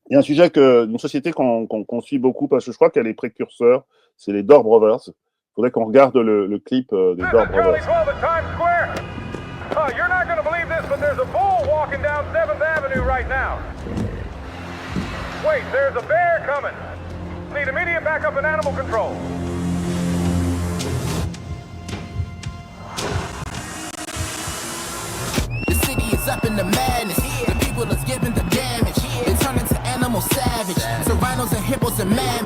Il y a un sujet une société qu'on suit beaucoup parce que je crois qu'elle est précurseur, c'est les Dore Brothers. Il faudrait qu'on regarde le clip des Dore Brothers. You're not going to believe this, but there's a bull walking down 7th Avenue right now. Wait, there's a bear coming. Need immediate backup and animal control. The city is up in the madness. The people is giving the damage. They turn into animal savage. So rhinos and hippos and man.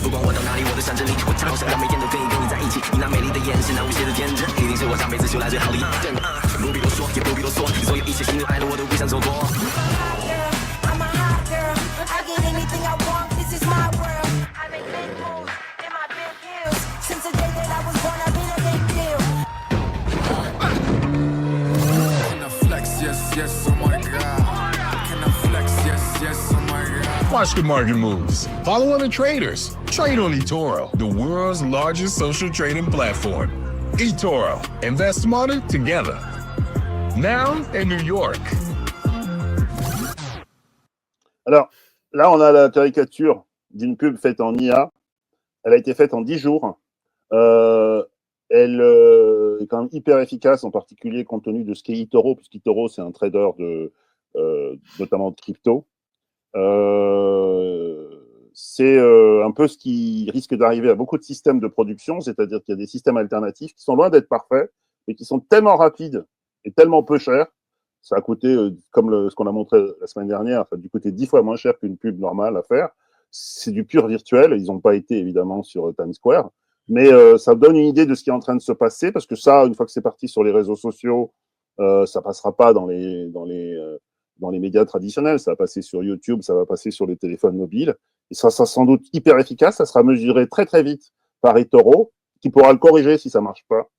不管我到哪里，我都想着你。我超想让每天都可以跟你在一起。你那美丽的眼神，那无邪的天真，一定是我上辈子修来最好的一阵。不必啰嗦，也不必啰嗦，所有一切喜怒哀乐我都不想错过。I'm a hot girl, I get anything I want. This is my world. I make big moves in my big heels. Since the day that I was born, I've been a big deal. Can I flex? Yes, yes, oh my god. Can I flex? Yes, yes, oh my god. Watch the market moves. Follow other traders. Trade on eToro, the world's largest social trading platform. eToro. Invest smarter together. Now in New York. Alors, là, on a la caricature d'une pub faite en IA. Elle a été faite en 10 jours. Elle est quand même hyper efficace, en particulier compte tenu de ce qu'est eToro, puisqu'eToro, c'est un trader notamment de crypto. C'est un peu ce qui risque d'arriver à beaucoup de systèmes de production, c'est-à-dire qu'il y a des systèmes alternatifs qui sont loin d'être parfaits, mais qui sont tellement rapides et tellement peu chers. Ça a coûté, comme ce qu'on a montré la semaine dernière, ça a dû coûter 10 fois moins cher qu'une pub normale à faire. C'est du pur virtuel. Ils n'ont pas été, évidemment, sur Times Square. Mais ça donne une idée de ce qui est en train de se passer, parce que ça, une fois que c'est parti sur les réseaux sociaux, ça passera pas dans les médias traditionnels. Ça va passer sur YouTube, ça va passer sur les téléphones mobiles. Et ça sera sans doute hyper efficace. Ça sera mesuré très, très vite par eToro, qui pourra le corriger si ça marche pas.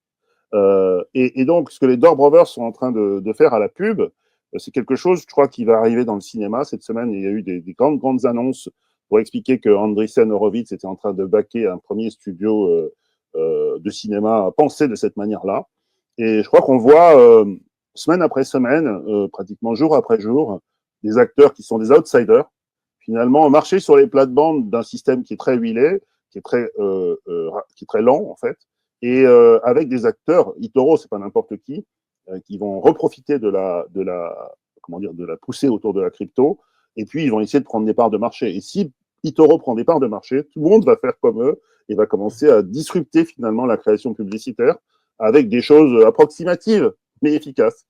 Et donc, ce que les Dore Brothers sont en train de faire à la pub, c'est quelque chose, je crois, qui va arriver dans le cinéma. Cette semaine, il y a eu des grandes annonces pour expliquer que Andreessen Horowitz était en train de backer un premier studio de cinéma pensé de cette manière-là. Et je crois qu'on voit semaine après semaine, pratiquement jour après jour, des acteurs qui sont des outsiders, finalement, marcher sur les plates-bandes d'un système qui est très huilé, qui est très lent, en fait, et avec des acteurs, eToro, c'est pas n'importe qui vont reprofiter de la poussée autour de la crypto, et puis ils vont essayer de prendre des parts de marché. Et si eToro prend des parts de marché, tout le monde va faire comme eux et va commencer à disrupter finalement la création publicitaire avec des choses approximatives mais efficaces.